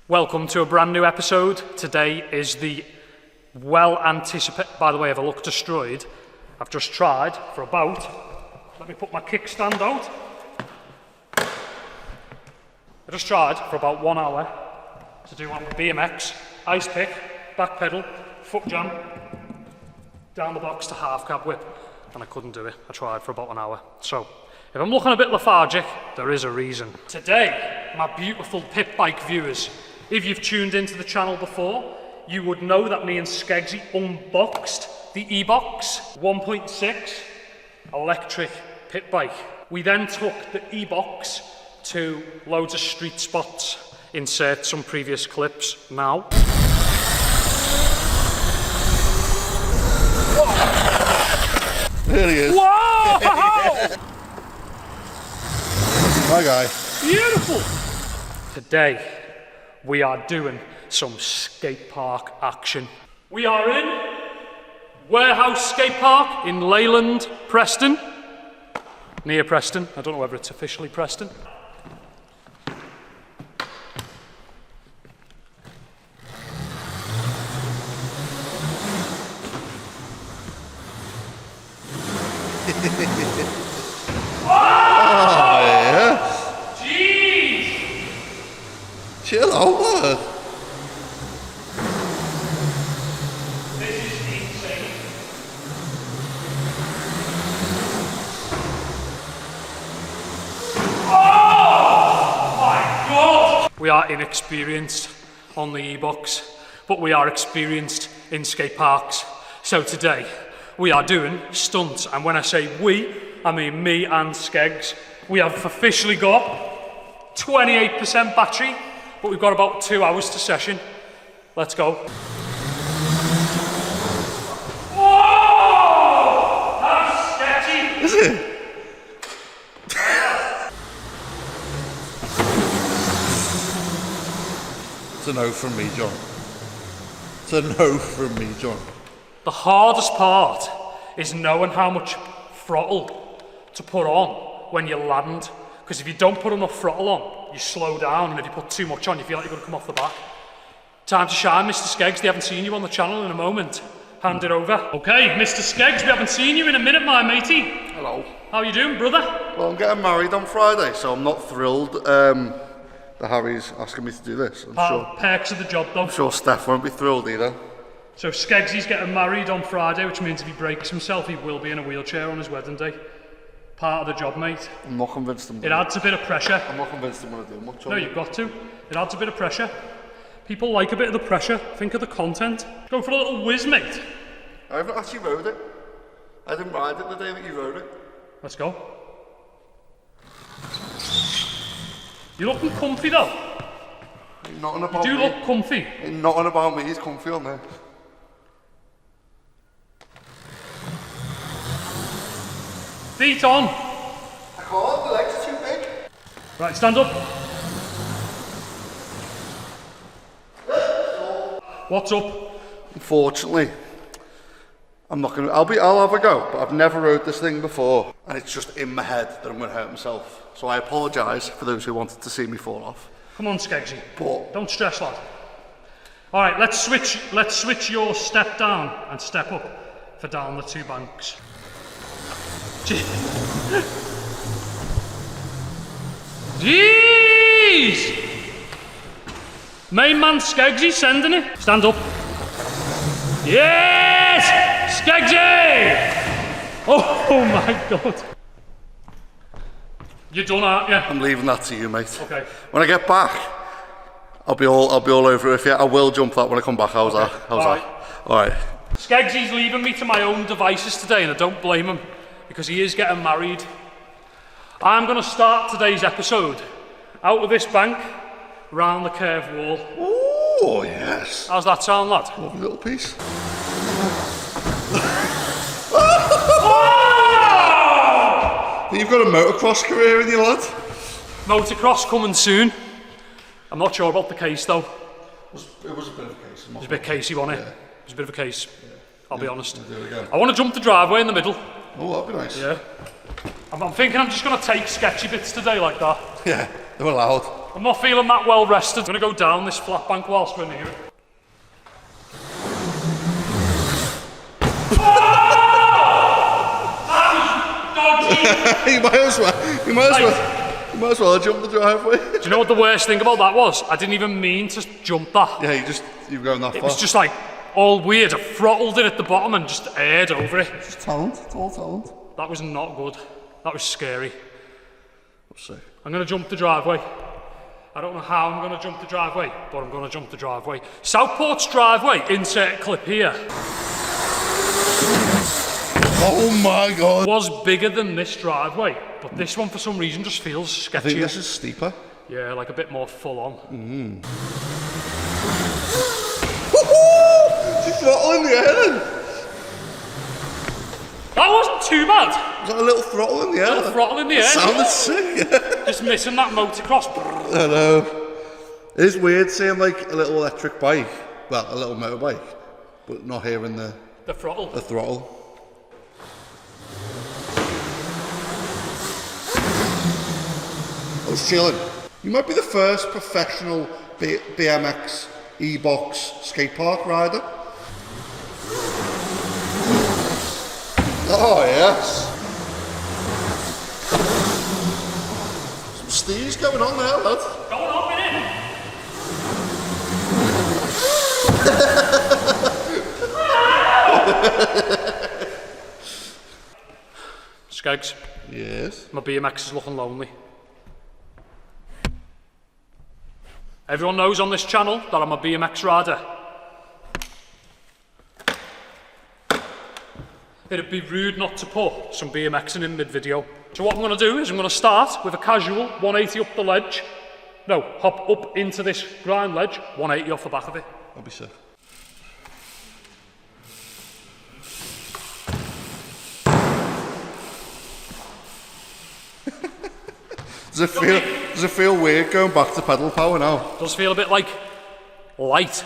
Welcome to a brand new episode. Today is the well-anticipated, by the way, if I look destroyed, I've just tried for about, let me put my kickstand out. I just tried for about 1 hour to do one BMX, ice pick, back pedal, foot jam, down the box to half cab whip, and I couldn't do it. I tried for about an hour. So, if I'm looking a bit lethargic, there is a reason. Today, my beautiful Pitbike viewers, if you've tuned into the channel before, you would know that me and Skaggsy unboxed the EBOX 1.6 electric pit bike. We then took the EBOX to loads of street spots. Insert some previous clips now. There he is. Whoa! My guy. Beautiful! Today, we are doing some skate park action. We are in Warehouse Skate Park in Leyland, Preston. Near Preston. I don't know whether it's officially Preston. Oh, yeah. Jeez! Chill out, lad. This is insane. Oh my God! We are inexperienced on the EBOX, but we are experienced in skate parks. So today, we are doing stunts, and when I say we, I mean me and Skeggs. We have officially got 28% battery, but we've got about 2 hours to session. Let's go. Whoa! That's sketchy. Is it? It's a no from me, John. It's a no from me, John. The hardest part is knowing how much throttle to put on when you land. Because if you don't put enough throttle on, you slow down, and if you put too much on, you feel like you're going to come off the back. Time to shine, Mr. Skeggs. They haven't seen you on the channel in a moment. Hand it over. Okay, Mr. Skeggs, we haven't seen you in a minute, my matey. Hello. How you doing, brother? Well, I'm getting married on Friday, so I'm not thrilled that Harry's asking me to do this. I'm sure. Perks of the job, though. I'm sure Steph won't be thrilled either. So Skeggsy's getting married on Friday, which means if he breaks himself, he will be in a wheelchair on his wedding day. Part of the job, mate. I'm not convinced I'm It adds a bit of pressure. I'm not convinced I'm going to do much. No, you've got to. It adds a bit of pressure. People like a bit of the pressure. Think of the content. Go for a little whiz, mate. I haven't actually rode it. I didn't ride it the day that you rode it. Let's go. You're looking comfy, though. Ain't nothing about You do me. look comfy. Ain't nothing about me. He's comfy on there. Feet on. I can't. The legs are too big. Right, stand up. What's up? Unfortunately, I'm not gonna. I'll have a go, but I've never rode this thing before, and it's just in my head that I'm gonna hurt myself. So I apologise for those who wanted to see me fall off. Come on, Skeggsy. But Don't stress, lad. All right, let's switch your step down and step up for down the two banks. Jeez! Main man Skaggsy sending it. Stand up. Yes! Skaggsy! Oh my God. You're done, aren't you? I'm leaving that to you, mate. Okay. When I get back, I'll be all over it with you. I will jump that when I come back. How's that? How's All that? All right. Skaggsy's leaving me to my own devices today, and I don't blame him, because he is getting married. I'm going to start today's episode out of this bank, round the curved wall. Oh yes. How's that sound, lad? Lovely little piece. You've got a motocross career in you, lad. Motocross coming soon. I'm not sure about the case, though. It was a bit of a case. It was a bit casey, wasn't it? Yeah. It was a bit of a case. Yeah. I'll be honest. There we go. I want to jump the driveway in the middle. Oh, that'd be nice. Yeah. I'm thinking I'm just going to take sketchy bits today like that. Yeah, they're allowed. I'm not feeling that well rested. I'm gonna go down this flat bank whilst we're near it. You might as well have jumped the driveway. Do you know what the worst thing about that was? I didn't even mean to jump that. Yeah, you were going that far. It was just like all weird. I throttled it at the bottom and just aired over it. It's talent, it's all talent. That was not good. That was scary. Let's see. I'm gonna jump the driveway. I don't know how I'm gonna jump the driveway, but I'm gonna jump the driveway. Southport's driveway, insert clip here, Oh my god. was bigger than this driveway, but this one for some reason just feels sketchier. I think this is steeper. Yeah, like a bit more full on. She's throttling the air. That wasn't too bad. Was that a little throttle in the air? A little throttle in the air. Sounded sick, yeah. Just missing that motocross. I know. It is weird seeing like a little electric bike, well, a little motorbike, but not hearing the throttle. The throttle. I was chilling. You might be the first professional BMX EBOX skate park rider. Oh yes. Some steez going on there, lad. Going up in it. Skaggs. Yes. My BMX is looking lonely. Everyone knows on this channel that I'm a BMX rider. It'd be rude not to put some BMXing in mid-video. So what I'm going to do is I'm going to start with a casual 180 up the ledge. No, hop up into this grind ledge, 180 off the back of it. That'll be sick. Does it feel weird going back to pedal power now? Does feel a bit like light.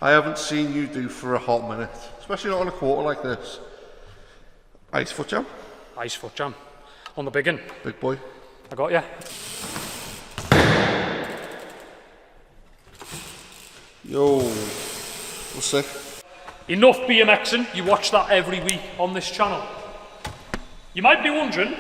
I haven't seen you do for a hot minute, especially not on a quarter like this. Ice foot jam? Ice foot jam. On the big one. Big boy. I got ya. Yo, what's sick? Enough BMXing, you watch that every week on this channel. You might be wondering,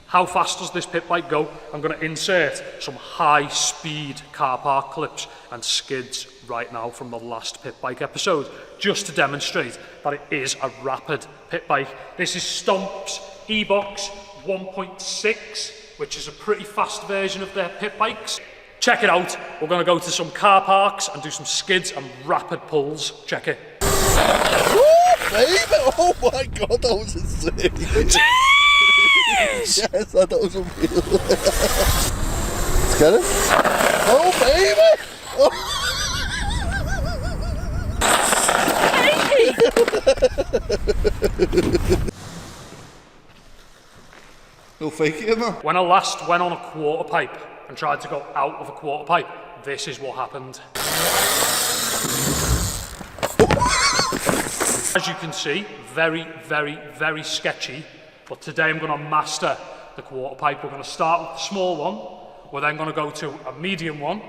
how fast does this pit bike go? I'm going to insert some high speed car park clips and skids right now from the last pit bike episode, just to demonstrate that it is a rapid pit bike. This is STOMP's EBOX 1.6, which is a pretty fast version of their pit bikes. Check it out. We're going to go to some car parks and do some skids and rapid pulls. Check it. Baby, oh my god, that was insane. Yes, I thought it was unreal. Let's get it. Oh, baby! Oh. No faking it, man. When I last went on a quarter pipe and tried to go out of a quarter pipe, this is what happened. As you can see, very, very, very sketchy. But today I'm going to master the quarter pipe. We're going to start with the small one. We're then going to go to a medium one.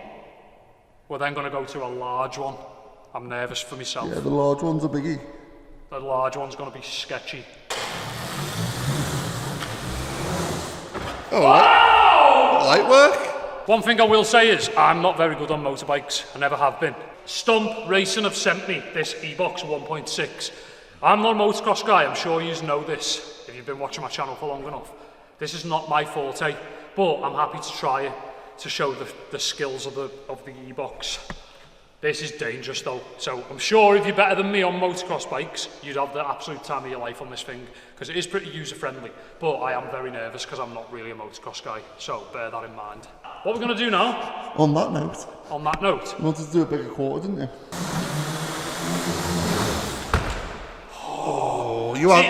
We're then going to go to a large one. I'm nervous for myself. Yeah, the large one's a biggie. The large one's going to be sketchy. Oh, wow! Light work. One thing I will say is I'm not very good on motorbikes. I never have been. Stomp Racing have sent me this EBOX 1.6. I'm not a motocross guy. I'm sure you know this if you've been watching my channel for long enough. This is not my forte, but I'm happy to try it to show the skills of the EBOX. This is dangerous though, so I'm sure if you're better than me on motocross bikes, you'd have the absolute time of your life on this thing, because it is pretty user-friendly, but I am very nervous because I'm not really a motocross guy, so bear that in mind. What we're going to do now... On that note... On that note... You wanted to do a bigger quarter, didn't you? Oh, you are...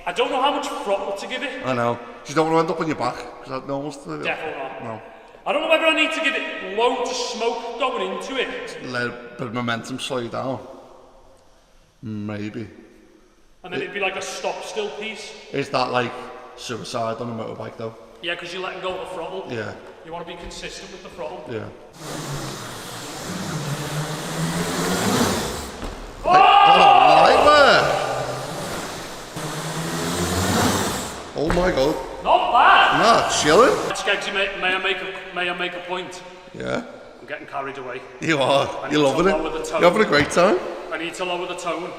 I don't know how much throttle to give it. I know. You don't want to end up on your back, because no one's to... Definitely not. No. I don't know whether I need to give it loads of smoke going into it. Let a bit of momentum slow you down. Maybe. And then it'd be like a stop-still piece. Is that like suicide on a motorbike though? Yeah, because you're letting go of the throttle. Yeah. You want to be consistent with the throttle. Yeah. Oh! Oh my god. Not bad! Nah, chilling. Skaggsy, may I make a point? Yeah. I'm getting carried away. You are. You're loving it. You're having a great time. I need to lower the tone.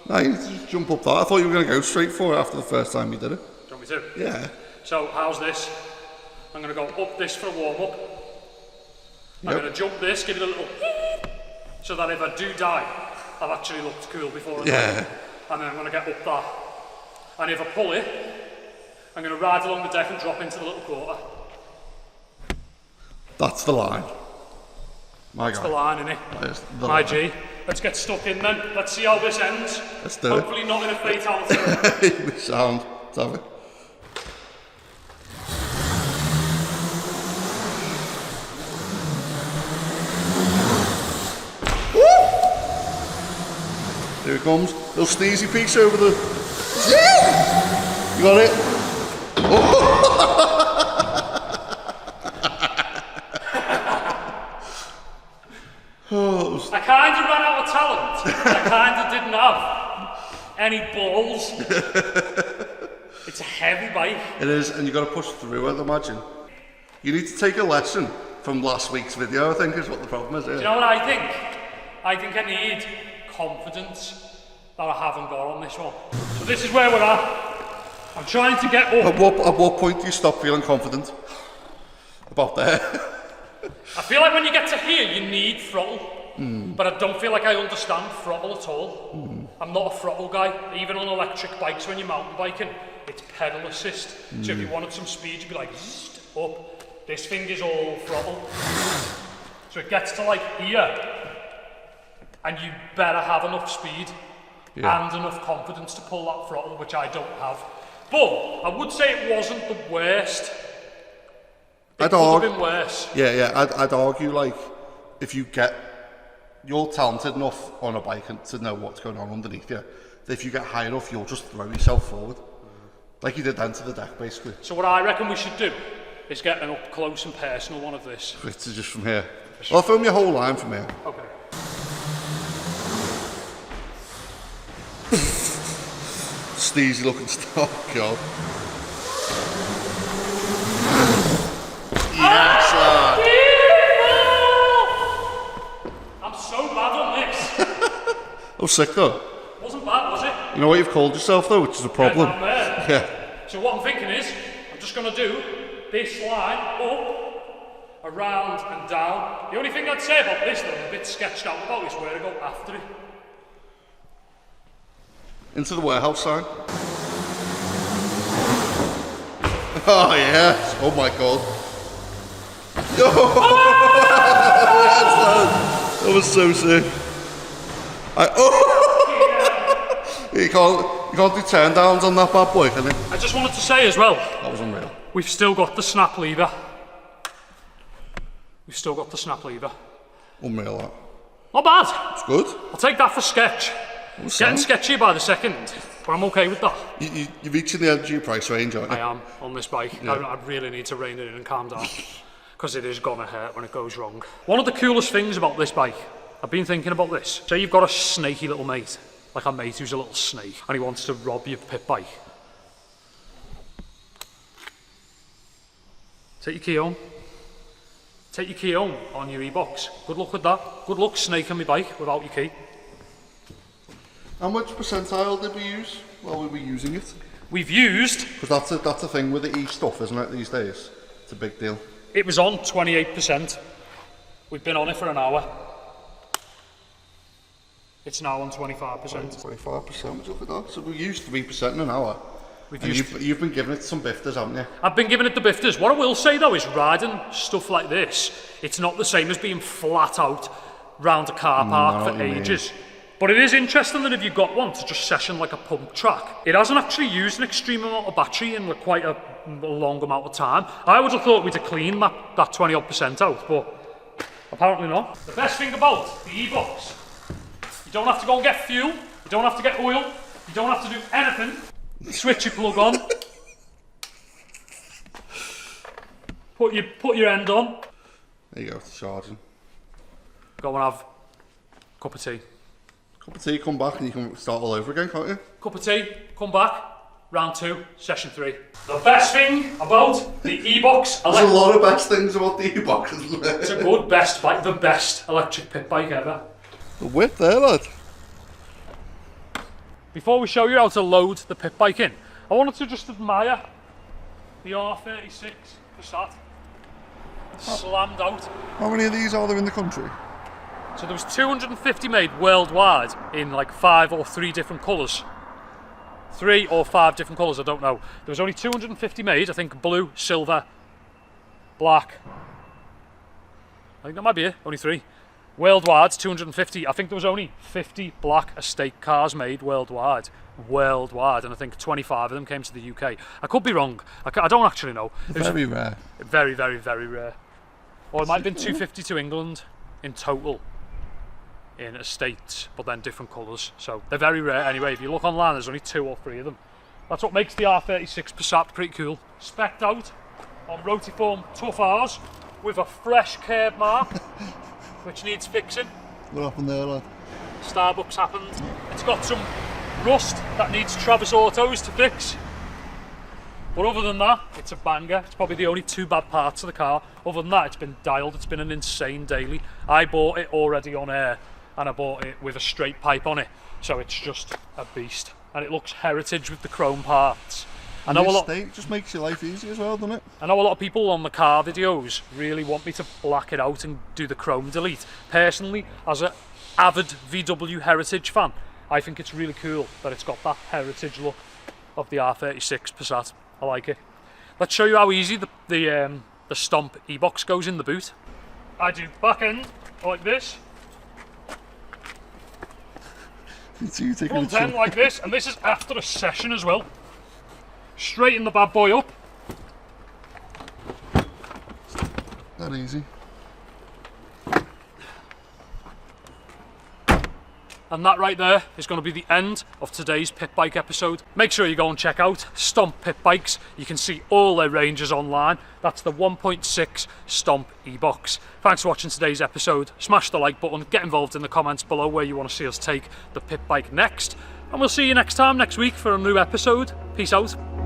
No, you need to just jump up that. I thought you were going to go straight for it after the first time you did it. Do you want me to? Yeah. So, how's this? I'm going to go up this for a warm-up. I'm going to jump this, give it a little so that if I do die, I've actually looked cool before I die. And then I'm going to get up that. And if I pull it, I'm going to ride along the deck and drop into the little quarter. That's the line. My That's God. the line, innit? That is the My line. G. Let's get stuck in then. Let's see how this ends. Let's do Hopefully not in a fatality. it. Sound. Let's have it. Here it comes. Little sneezy piece over the... You got it? Oh. I kind of ran out of talent. I kind of didn't have any balls. It's a heavy bike. It is, and you got to push through it, imagine. You need to take a lesson from last week's video, I think, is what the problem is. Do you know what I think? I think I need confidence that I haven't got on this one. So this is where we're at. I'm trying to get up. At what point do you stop feeling confident? About there. I feel like when you get to here, you need throttle. But I don't feel like I understand throttle at all. I'm not a throttle guy. Even on electric bikes, when you're mountain biking, it's pedal assist. So if you wanted some speed, you'd be like, zzzt, up. This thing is all throttle. So it gets to like here, and you better have enough speed and enough confidence to pull that throttle, which I don't have. But I would say it wasn't the worst. It could have been worse. I'd argue, like, if you get... You're talented enough on a bike to know what's going on underneath you. That if you get high enough, you'll just throw yourself forward. Like you did then to the deck, basically. So what I reckon we should do is get an up close and personal one of this. It's just from here. I'll film your whole line from here. Okay. Steezy looking stuff, God. Yes, lad. I'm so bad on this. Oh, sick though. Wasn't bad, was it? You know what you've called yourself though, which is a problem. Yeah. So what I'm thinking is, I'm just going to do this line up, around and down. The only thing I'd say about this that I'm a bit sketched out about is where to go after it. Into the warehouse sign. Oh yes. Oh my God. That was so sick. You can't do turn downs on that bad boy, can you? I just wanted to say as well, That was unreal. we've still got the snap lever. We've still got the snap lever. Unreal that. Not bad. It's good. I'll take that for sketch. What's Getting that? sketchy by the second, but I'm okay with that. You're reaching the edge of your price range, aren't you? I am on this bike. Yeah. I really need to rein it in and calm down because it is gonna hurt when it goes wrong. One of the coolest things about this bike, I've been thinking about this. Say you've got a snaky little mate, like a mate who's a little snake, and he wants to rob your pit bike. Take your key home. Take your key home on your EBOX. Good luck with that. Good luck snaking my bike without your key. How much percentile did we use while we were using it? We've used, Because that's a thing with the E stuff, isn't it, these days? It's a big deal. it was on 28%. We've been on it for an hour. It's now on 25%. 25%, would you look at that? So we used 3% in an hour. We've And used you've been giving it some bifters, haven't you? I've been giving it the bifters. What I will say though is riding stuff like this, it's not the same as being flat out round a car park for ages. But it is interesting that if you've got one to just session like a pump track, it hasn't actually used an extreme amount of battery in like quite a long amount of time. I would have thought we'd have cleaned that 20% out, but apparently not. The best thing about the EBOX, you don't have to go and get fuel, you don't have to get oil, you don't have to do anything. Switch your plug on. Put your end on. There you go, it's charging. Go and have a cup of tea. Cup of tea, come back and you can start all over again, can't you? Cup of tea, come back, round 2, session 3. The best thing about the EBOX... There's a lot of best things about the EBOX, isn't there? It's a good best bike, the best electric pit bike ever. The whip there, lad. Before we show you how to load the pit bike in, I wanted to just admire the R36 Passat. Slammed out. How many of these are there in the country? So there was 250 made worldwide in like 5 or 3 different colours. 3 or 5 different colours, I don't know. There was only 250 made, I think blue, silver, black. I think that might be it, only 3. Worldwide, 250. I think there was only 50 black estate cars made worldwide. Worldwide, and I think 25 of them came to the UK. I could be wrong. I don't actually know. Very rare. Very, very, very rare. Or it might have been 250 to England in total in estates, but then different colours. So they're very rare anyway. If you look online, there's only 2 or 3 of them. That's what makes the R36 Passat pretty cool. Specced out on Rotiform Tough R's with a fresh curb mark, which needs fixing. What happened there, lad? Starbucks happened. It's got some rust that needs Travis Autos to fix. But other than that, it's a banger. It's probably the only 2 bad parts of the car. Other than that, it's been dialed. It's been an insane daily. I bought it already on air, and I bought it with a straight pipe on it. So it's just a beast. And it looks heritage with the chrome parts. I know a lot. It just makes your life easy as well, doesn't it? I know a lot of people on the car videos really want me to black it out and do the chrome delete. Personally, as an avid VW heritage fan, I think it's really cool that it's got that heritage look of the R36 Passat. I like it. Let's show you how easy the STOMP EBOX goes in the boot. I do back end like this, So you taking front end like this, and this is after a session as well. Straighten the bad boy up. That easy. And that right there is going to be the end of today's pit bike episode. Make sure you go and check out STOMP Pit Bikes. You can see all their ranges online. That's the 1.6 STOMP EBOX. Thanks for watching today's episode. Smash the like button, get involved in the comments below where you want to see us take the pit bike next. And we'll see you next time, next week, for a new episode. Peace out.